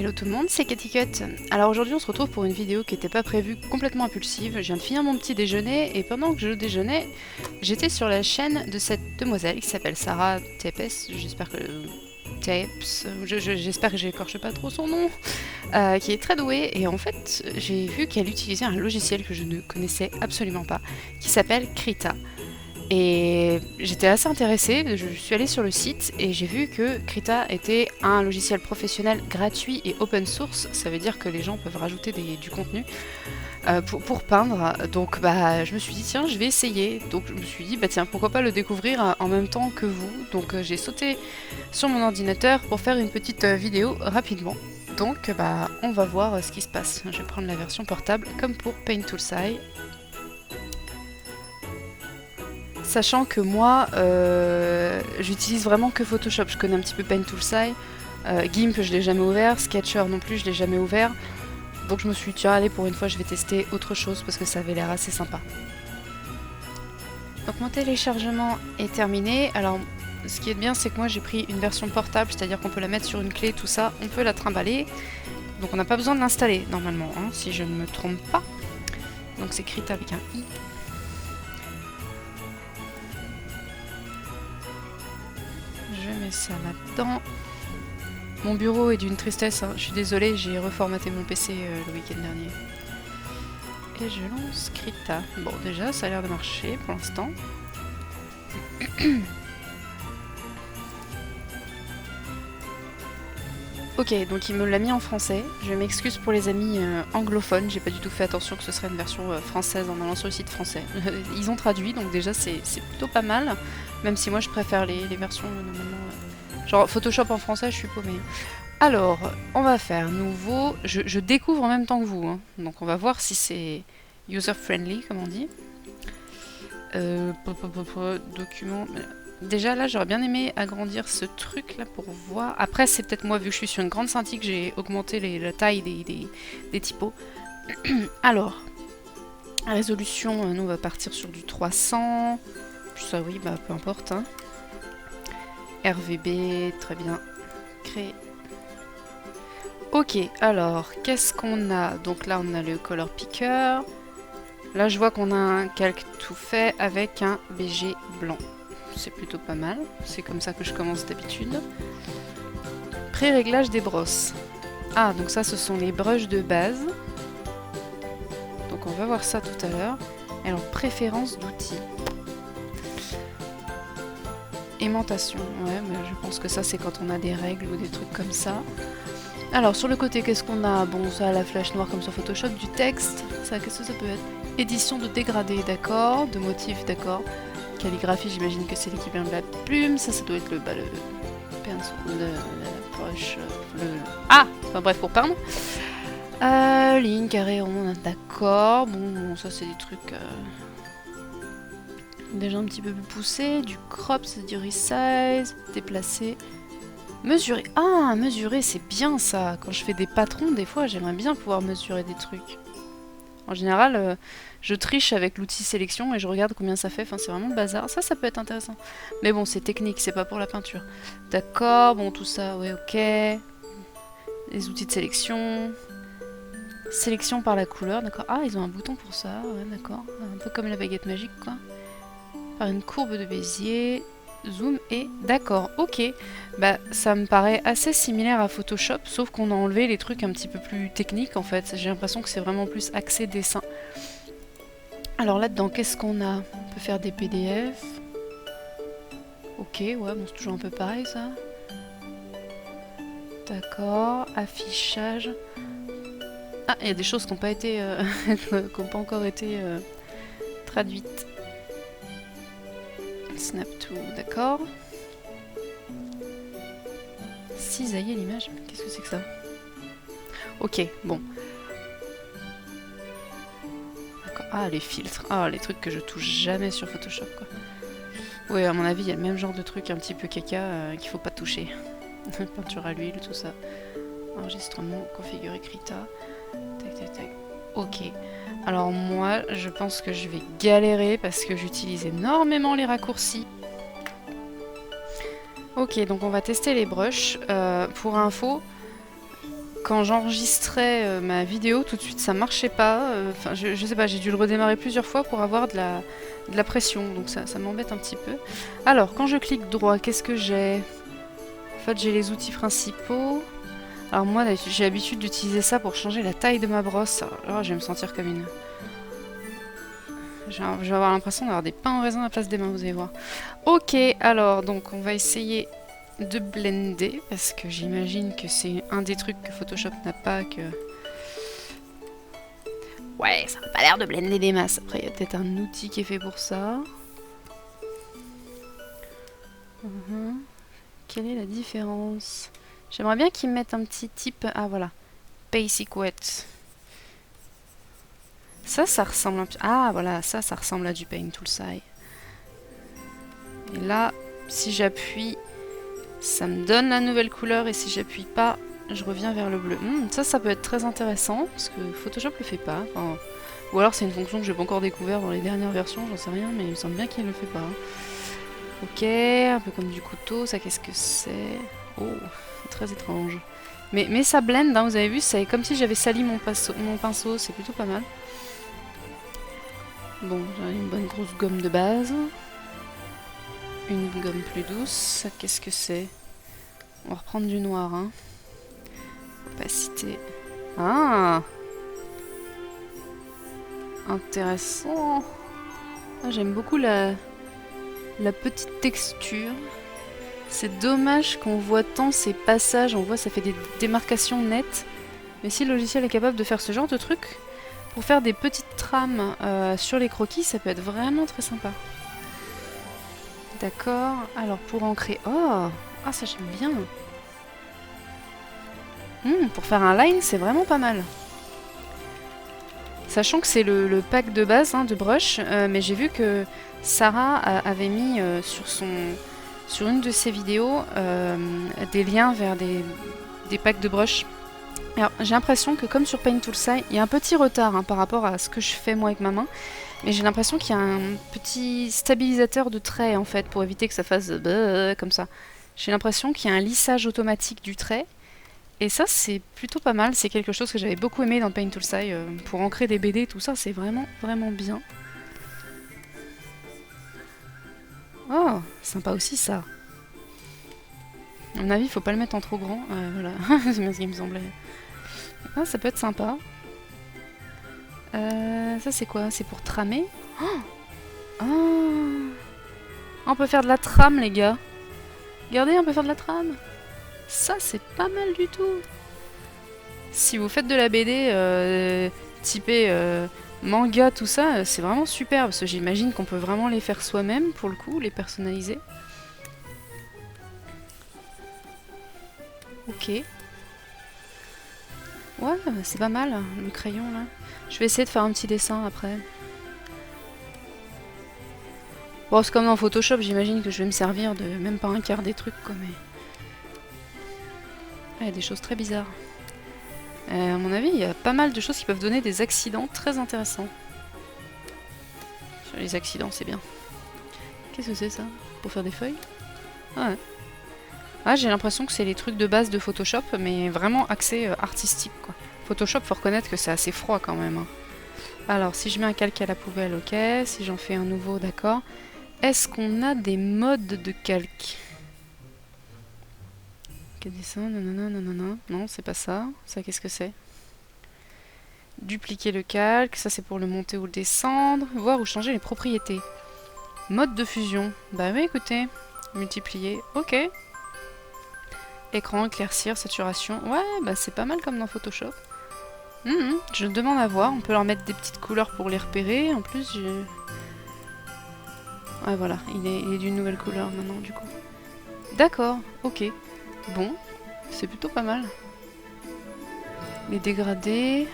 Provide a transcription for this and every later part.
Hello tout le monde, c'est Cathy Cut. Alors aujourd'hui on se retrouve pour une vidéo qui n'était pas prévue, complètement impulsive. Je viens de finir mon petit déjeuner et pendant que je déjeunais, j'étais sur la chaîne de cette demoiselle qui s'appelle Sarah Tepes. J'espère que... j'espère que j'écorche pas trop son nom, qui est très douée. Et en fait, j'ai vu qu'elle utilisait un logiciel que je ne connaissais absolument pas, qui s'appelle Krita. Et j'étais assez intéressée, je suis allée sur le site et j'ai vu que Krita était un logiciel professionnel gratuit et open source. Ça veut dire que les gens peuvent rajouter du contenu pour peindre. Donc bah, je me suis dit tiens, je vais essayer. Donc je me suis dit bah tiens, pourquoi pas le découvrir en même temps que vous. Donc j'ai sauté sur mon ordinateur pour faire une petite vidéo rapidement. Donc bah on va voir ce qui se passe. Je vais prendre la version portable comme pour Paint Toolsai. Sachant que moi, j'utilise vraiment que Photoshop. Je connais un petit peu Paint Toolsai. GIMP, je l'ai jamais ouvert. Sketcher non plus, je l'ai jamais ouvert. Donc je me suis dit, tiens, allez, pour une fois, je vais tester autre chose parce que ça avait l'air assez sympa. Donc mon téléchargement est terminé. Alors, ce qui est bien, c'est que moi, j'ai pris une version portable, c'est-à-dire qu'on peut la mettre sur une clé, tout ça. On peut la trimballer. Donc on n'a pas besoin de l'installer, normalement, hein, si je ne me trompe pas. Donc c'est Krita avec un I. Je mets ça là-dedans. Mon bureau est d'une tristesse, hein. Je suis désolée, j'ai reformaté mon PC le week-end dernier. Et je lance Krita. Bon, déjà, ça a l'air de marcher pour l'instant. Ok, donc il me l'a mis en français. Je m'excuse pour les amis anglophones, j'ai pas du tout fait attention que ce serait une version française en allant sur le site français. Ils ont traduit, donc déjà c'est plutôt pas mal, même si moi je préfère les versions normalement. Genre Photoshop en français, je suis paumée. Alors, on va faire nouveau. Je découvre en même temps que vous, hein. Donc on va voir si c'est user-friendly, comme on dit. Document... Déjà là j'aurais bien aimé agrandir ce truc là pour voir. Après c'est peut-être moi vu que je suis sur une grande scintille que j'ai augmenté la taille des typos. Alors, résolution, nous on va partir sur du 300. Ça oui, bah peu importe. Hein. RVB, très bien. Créer. Ok, alors qu'est-ce qu'on a? Donc là on a le color picker. Là je vois qu'on a un calque tout fait avec un BG blanc. C'est plutôt pas mal, c'est comme ça que je commence d'habitude. Pré-réglage des brosses. Ah, donc ça ce sont les brushes de base. Donc on va voir ça tout à l'heure. Alors, préférence d'outils. Aimantation, ouais, mais je pense que ça c'est quand on a des règles ou des trucs comme ça. Alors sur le côté, qu'est-ce qu'on a? Bon, ça a la flèche noire comme sur Photoshop, du texte, ça, qu'est-ce que ça peut être? Édition de dégradé, d'accord, de motifs, d'accord. Calligraphie, j'imagine que c'est l'équivalent de la plume. Ça doit être le pinceau, la poche, Ah, enfin bref, pour peindre. Ligne, carré, rond, d'accord. Bon, ça c'est des trucs déjà un petit peu plus poussés. Du crop, c'est du resize, déplacer. Mesurer. Ah, mesurer, c'est bien ça. Quand je fais des patrons, des fois, j'aimerais bien pouvoir mesurer des trucs. En général, je triche avec l'outil sélection et je regarde combien ça fait. Enfin, c'est vraiment le bazar. Ça peut être intéressant. Mais bon, c'est technique, c'est pas pour la peinture. D'accord, bon, tout ça, ouais, ok. Les outils de sélection. Sélection par la couleur, d'accord. Ah, ils ont un bouton pour ça, ouais, d'accord. Un peu comme la baguette magique, quoi. Par une courbe de Bézier. Zoom et d'accord, ok. Bah, ça me paraît assez similaire à Photoshop, sauf qu'on a enlevé les trucs un petit peu plus techniques en fait. J'ai l'impression que c'est vraiment plus axé dessin. Alors là-dedans, qu'est-ce qu'on a? On peut faire des PDF. Ok, ouais, bon, c'est toujours un peu pareil ça. D'accord, affichage. Ah, il y a des choses qui n'ont pas été, qui n'ont pas encore été traduites. Snap to, d'accord. Cisailler l'image, qu'est-ce que c'est que ça? Ok, bon. D'accord. Ah, les filtres. Ah, les trucs que je touche jamais sur Photoshop, quoi. Oui, à mon avis, il y a le même genre de truc un petit peu caca qu'il faut pas toucher. Peinture à l'huile, tout ça. Enregistrement, configurer Krita. Tac, tac, tac. Ok. Alors moi, je pense que je vais galérer parce que j'utilise énormément les raccourcis. Ok, donc on va tester les brushes. Pour info, quand j'enregistrais ma vidéo, tout de suite ça marchait pas. Enfin, je sais pas, j'ai dû le redémarrer plusieurs fois pour avoir de la pression, donc ça m'embête un petit peu. Alors, quand je clique droit, qu'est-ce que j'ai? En fait, j'ai les outils principaux. Alors moi, j'ai l'habitude d'utiliser ça pour changer la taille de ma brosse. Alors, je vais me sentir comme une... Je vais avoir l'impression d'avoir des pains en raisin à la place des mains, vous allez voir. Ok, alors, donc on va essayer de blender, parce que j'imagine que c'est un des trucs que Photoshop n'a pas, que... Ouais, ça n'a pas l'air de blender des masses. Après, il y a peut-être un outil qui est fait pour ça. Quelle est la différence? J'aimerais bien qu'ils mettent un petit type... Ah, voilà. Basic Wet. Ça ressemble un peu... Ah, voilà, ça ressemble à du Paint Toolside. Et là, si j'appuie... Ça me donne la nouvelle couleur et si j'appuie pas, je reviens vers le bleu. Ça peut être très intéressant parce que Photoshop le fait pas. Enfin, ou alors c'est une fonction que j'ai pas encore découvert dans les dernières versions, j'en sais rien, mais il me semble bien qu'il ne le fait pas. Ok, un peu comme du couteau, ça qu'est-ce que c'est? Oh, très étrange. Mais ça blende, hein, vous avez vu, c'est comme si j'avais sali mon pinceau, c'est plutôt pas mal. Bon, j'ai une bonne grosse gomme de base. Une gomme plus douce, qu'est-ce que c'est? On va reprendre du noir, hein. Opacité. Ah! Intéressant. Ah, j'aime beaucoup la petite texture. C'est dommage qu'on voit tant ces passages, on voit ça fait des démarcations nettes. Mais si le logiciel est capable de faire ce genre de truc, pour faire des petites trames sur les croquis, ça peut être vraiment très sympa. D'accord, alors pour ancrer... Oh! Ah, ça j'aime bien. Pour faire un line, c'est vraiment pas mal. Sachant que c'est le pack de base hein, de brush, mais j'ai vu que Sarah avait mis sur une de ses vidéos des liens vers des packs de brush. Alors j'ai l'impression que comme sur Paint Toolside, il y a un petit retard hein, par rapport à ce que je fais moi avec ma main. Mais j'ai l'impression qu'il y a un petit stabilisateur de trait en fait pour éviter que ça fasse comme ça. J'ai l'impression qu'il y a un lissage automatique du trait. Et ça c'est plutôt pas mal, c'est quelque chose que j'avais beaucoup aimé dans Paint Toolside. Pour ancrer des BD tout ça c'est vraiment vraiment bien. Oh, sympa aussi ça. À mon avis il faut pas le mettre en trop grand. Voilà, c'est bien ce qui me semblait. Ah, ça peut être sympa. Ça c'est quoi? C'est pour tramer? Oh, on peut faire de la trame les gars. Regardez, on peut faire de la trame. Ça c'est pas mal du tout. Si vous faites de la BD typée manga, tout ça, c'est vraiment super. Parce que j'imagine qu'on peut vraiment les faire soi-même pour le coup, les personnaliser. Ok. Ouais, c'est pas mal le crayon là. Je vais essayer de faire un petit dessin après. Bon, c'est comme dans Photoshop, j'imagine que je vais me servir de même pas un quart des trucs quoi, mais... Il y a des choses très bizarres. À mon avis, il y a pas mal de choses qui peuvent donner des accidents très intéressants. Les accidents, c'est bien. Qu'est-ce que c'est ça? Pour faire des feuilles? Ah ouais. Ah, j'ai l'impression que c'est les trucs de base de Photoshop, mais vraiment axé artistique quoi. Photoshop, faut reconnaître que c'est assez froid quand même. Hein. Alors, si je mets un calque à la poubelle, ok. Si j'en fais un nouveau, d'accord. Est-ce qu'on a des modes de calque? Ok, dessin, nanana, nanana. Non, c'est pas ça. Ça, qu'est-ce que c'est? Dupliquer le calque, ça c'est pour le monter ou le descendre. Voir ou changer les propriétés. Mode de fusion. Bah oui, écoutez. Multiplier, ok. Écran, éclaircir, saturation. Ouais, bah c'est pas mal comme dans Photoshop. Je demande à voir. On peut leur mettre des petites couleurs pour les repérer. En plus, j'ai... Ouais, voilà. Il est d'une nouvelle couleur maintenant, du coup. D'accord, ok. Bon, c'est plutôt pas mal. Les dégradés.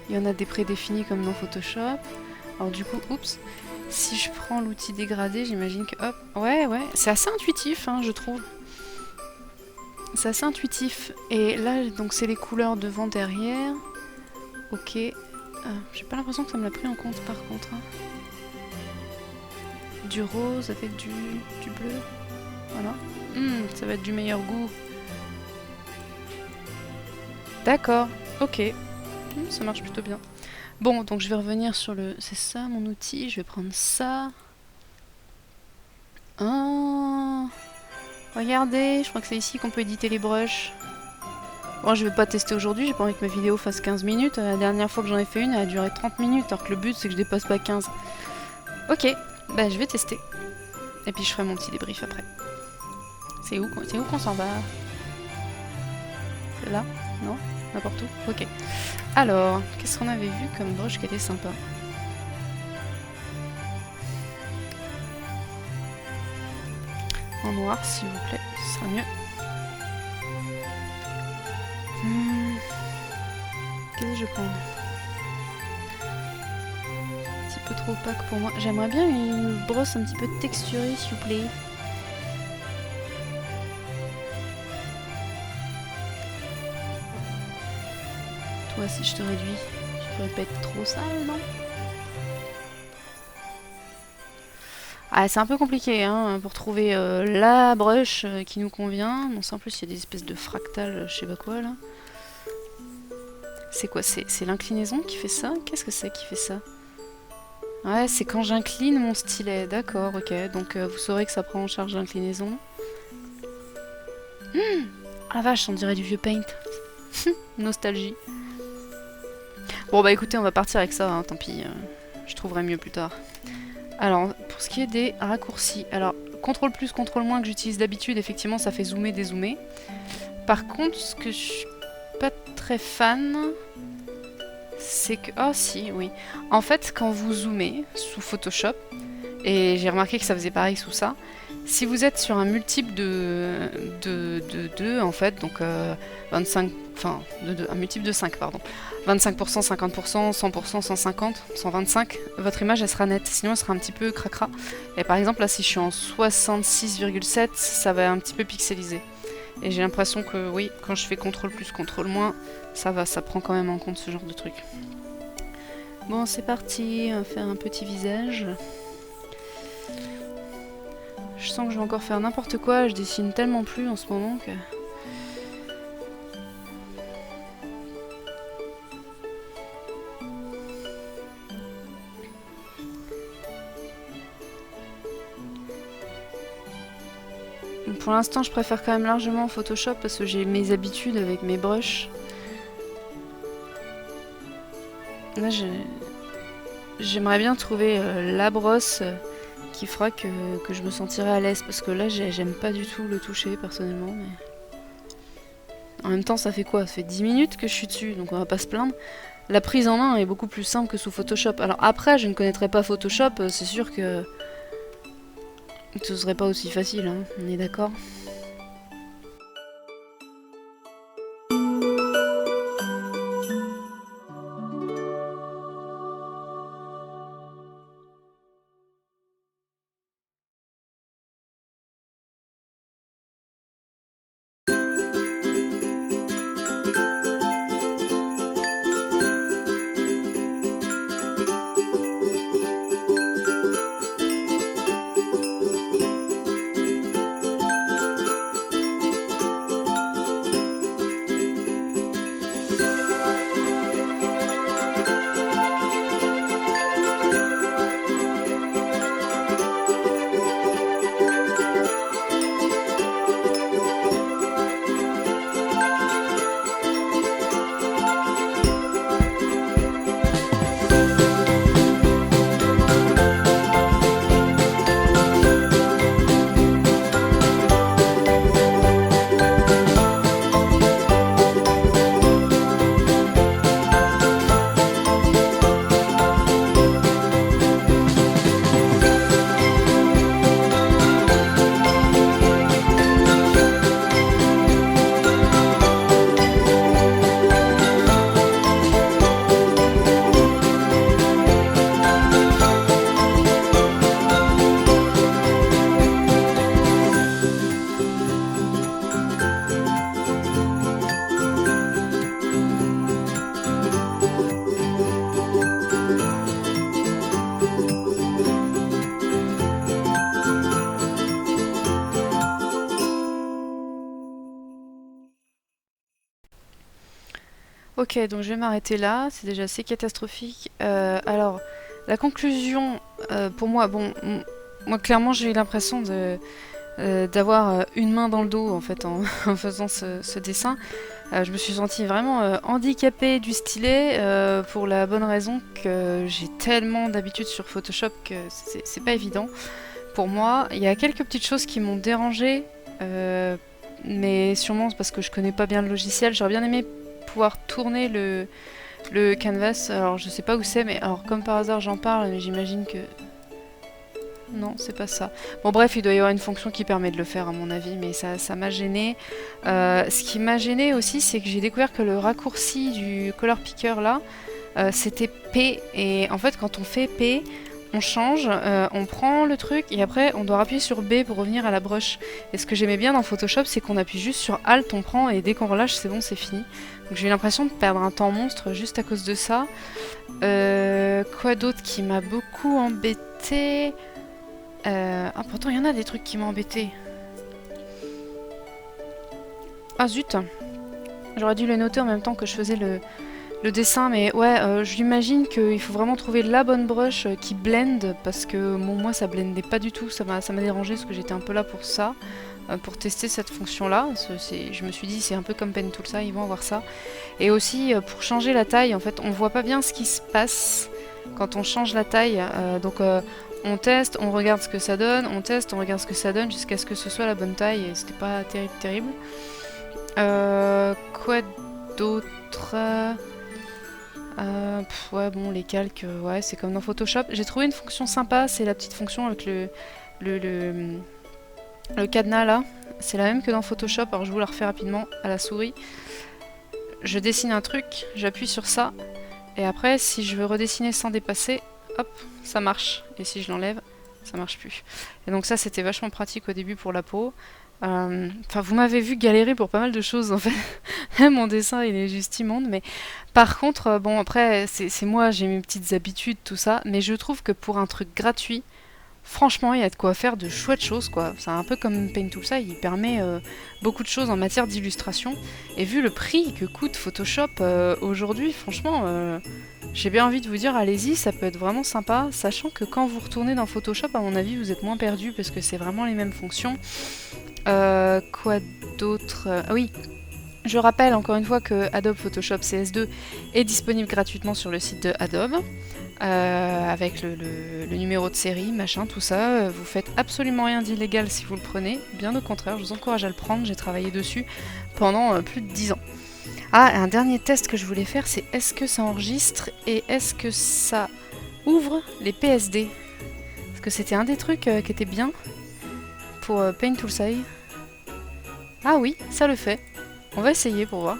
Il y en a des prédéfinis comme dans Photoshop. Alors du coup, oups. Si je prends l'outil dégradé, j'imagine que... Hop, ouais. C'est assez intuitif, hein, je trouve. C'est assez intuitif. Et là, donc c'est les couleurs devant, derrière. Ok. J'ai pas l'impression que ça me l'a pris en compte par contre. Hein. Du rose avec du bleu. Voilà. Ça va être du meilleur goût. D'accord, ok. Ça marche plutôt bien. Bon, donc je vais revenir sur le... C'est ça mon outil, je vais prendre ça. Oh, regardez, je crois que c'est ici qu'on peut éditer les brushes. Bon, je vais pas tester aujourd'hui, j'ai pas envie que ma vidéo fasse 15 minutes. La dernière fois que j'en ai fait une, elle a duré 30 minutes, alors que le but c'est que je dépasse pas 15. Ok, bah je vais tester. Et puis je ferai mon petit débrief après. C'est où qu'on s'en va? Là? Non? N'importe où? Ok. Alors, qu'est-ce qu'on avait vu comme brush qui était sympa? En noir, s'il vous plaît, ce sera mieux. Qu'est-ce que je prends? Un petit peu trop opaque pour moi. J'aimerais bien une brosse un petit peu texturée, s'il vous plaît. Toi, si je te réduis, tu pourrais pas être trop sale, non? Ah, c'est un peu compliqué hein, pour trouver la brush qui nous convient. Bon, ça, en plus, il y a des espèces de fractales, je sais pas quoi là. C'est quoi? C'est l'inclinaison qui fait ça? Qu'est-ce que c'est qui fait ça? Ouais, c'est quand j'incline mon stylet. D'accord, ok. Donc vous saurez que ça prend en charge l'inclinaison. Ah vache, on dirait du vieux paint. Nostalgie. Bon bah écoutez, on va partir avec ça, hein, tant pis. Je trouverai mieux plus tard. Alors, pour ce qui est des raccourcis, alors, CTRL plus, CTRL moins que j'utilise d'habitude, effectivement, ça fait zoomer, dézoomer. Par contre, ce que je suis pas très fan, c'est que... Oh si, oui. En fait, quand vous zoomez sous Photoshop, et j'ai remarqué que ça faisait pareil sous ça, si vous êtes sur un multiple de 2, en fait, donc 25... Enfin, un multiple de 5, pardon. 25%, 50%, 100%, 150, 125, votre image elle sera nette, sinon elle sera un petit peu cracra. Et par exemple là si je suis en 66,7, ça va un petit peu pixeliser. Et j'ai l'impression que oui, quand je fais CTRL plus, CTRL moins, ça va, ça prend quand même en compte ce genre de truc. Bon c'est parti, on va faire un petit visage. Je sens que je vais encore faire n'importe quoi, je dessine tellement plus en ce moment que... Pour l'instant, je préfère quand même largement Photoshop parce que j'ai mes habitudes avec mes brushes. Là, j'aimerais bien trouver la brosse qui fera que je me sentirai à l'aise parce que là, j'aime pas du tout le toucher personnellement. Mais... En même temps, ça fait quoi? Ça fait 10 minutes que je suis dessus, donc on va pas se plaindre. La prise en main est beaucoup plus simple que sous Photoshop. Alors après, je ne connaîtrais pas Photoshop, c'est sûr que ce serait pas aussi facile, hein, on est d'accord? Ok, donc je vais m'arrêter là, c'est déjà assez catastrophique. Alors, la conclusion, pour moi, bon, moi clairement j'ai eu l'impression d'avoir une main dans le dos en fait en, en faisant ce dessin. Je me suis sentie vraiment handicapée du stylet pour la bonne raison que j'ai tellement d'habitude sur Photoshop que c'est pas évident pour moi. Il y a quelques petites choses qui m'ont dérangée, mais sûrement c'est parce que je connais pas bien le logiciel. J'aurais bien aimé pouvoir tourner le canvas. Alors je sais pas où c'est, mais alors comme par hasard j'en parle, mais j'imagine que non, c'est pas ça. Bon bref, il doit y avoir une fonction qui permet de le faire à mon avis, mais ça m'a gêné. Ce qui m'a gêné aussi, c'est que j'ai découvert que le raccourci du color picker là, c'était P. Et en fait, quand on fait P, on change, on prend le truc et après on doit appuyer sur B pour revenir à la brush. Et ce que j'aimais bien dans Photoshop, c'est qu'on appuie juste sur Alt, on prend et dès qu'on relâche, c'est bon, c'est fini. Donc j'ai eu l'impression de perdre un temps monstre juste à cause de ça. Quoi d'autre qui m'a beaucoup embêté? Ah, pourtant, il y en a des trucs qui m'ont embêté. Ah zut! J'aurais dû le noter en même temps que je faisais le dessin, mais ouais, j'imagine qu'il faut vraiment trouver la bonne brush qui blende, parce que bon, moi ça blendait pas du tout, ça m'a dérangé, parce que j'étais un peu là pour ça, pour tester cette fonction-là. Je me suis dit, c'est un peu comme Pen Toolside, ils vont avoir ça. Et aussi, pour changer la taille, en fait, on voit pas bien ce qui se passe quand on change la taille, donc on teste, on regarde ce que ça donne, on teste, on regarde ce que ça donne jusqu'à ce que ce soit la bonne taille et c'était pas terrible. Quoi d'autre? Ouais, bon, les calques, ouais, c'est comme dans Photoshop. J'ai trouvé une fonction sympa, c'est la petite fonction avec le cadenas là. C'est la même que dans Photoshop, alors je vous la refais rapidement à la souris. Je dessine un truc, j'appuie sur ça, et après, si je veux redessiner sans dépasser, hop, ça marche. Et si je l'enlève, ça marche plus. Et donc ça, c'était vachement pratique au début pour la peau. Enfin, vous m'avez vu galérer pour pas mal de choses, en fait. Mon dessin, il est juste immonde. Mais par contre, bon, après, c'est moi, j'ai mes petites habitudes, tout ça. Mais je trouve que pour un truc gratuit, franchement, il y a de quoi faire de chouettes choses, quoi. C'est un peu comme Paint Toolside, il permet beaucoup de choses en matière d'illustration. Et vu le prix que coûte Photoshop aujourd'hui, franchement, j'ai bien envie de vous dire, allez-y, ça peut être vraiment sympa, sachant que quand vous retournez dans Photoshop, à mon avis, vous êtes moins perdu parce que c'est vraiment les mêmes fonctions. Quoi d'autre? Ah oui, je rappelle encore une fois que Adobe Photoshop CS2 est disponible gratuitement sur le site de Adobe. Avec le numéro de série, machin, tout ça. Vous faites absolument rien d'illégal si vous le prenez. Bien au contraire, je vous encourage à le prendre. J'ai travaillé dessus pendant plus de 10 ans. Ah, un dernier test que je voulais faire, c'est est-ce que ça enregistre et est-ce que ça ouvre les PSD? Parce que c'était un des trucs qui était bien pour Paint Toolside. Ah oui, ça le fait. On va essayer pour voir.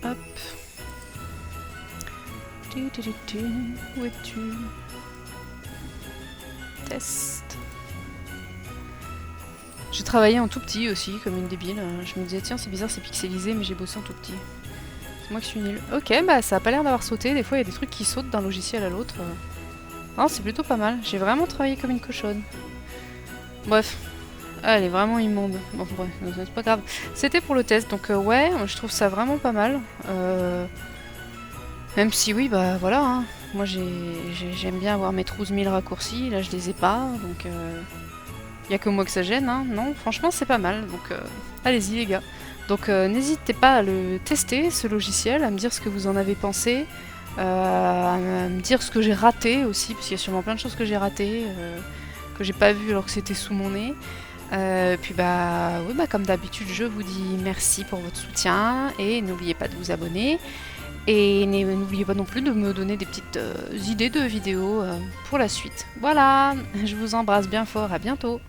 Hop. Où es-tu? Test. J'ai travaillé en tout petit aussi, comme une débile. Je me disais, tiens, c'est bizarre, c'est pixelisé, mais j'ai bossé en tout petit. C'est moi qui suis nulle. Ok, bah ça a pas l'air d'avoir sauté. Des fois, il y a des trucs qui sautent d'un logiciel à l'autre. Non, c'est plutôt pas mal. J'ai vraiment travaillé comme une cochonne. Bref. Ah, elle est vraiment immonde. Bon, bref, c'est pas grave. C'était pour le test, donc ouais, je trouve ça vraiment pas mal. Même si oui, bah voilà, hein. Moi j'aime bien avoir mes 12 000 raccourcis, là je les ai pas, donc y a que moi que ça gêne, hein. Non, franchement c'est pas mal, donc allez-y les gars. Donc n'hésitez pas à le tester, ce logiciel, à me dire ce que vous en avez pensé, à me dire ce que j'ai raté aussi, parce qu'il y a sûrement plein de choses que j'ai ratées, que j'ai pas vu alors que c'était sous mon nez. Puis bah, oui, bah comme d'habitude je vous dis merci pour votre soutien, et n'oubliez pas de vous abonner. Et n'oubliez pas non plus de me donner des petites idées de vidéos pour la suite. Voilà, je vous embrasse bien fort, à bientôt.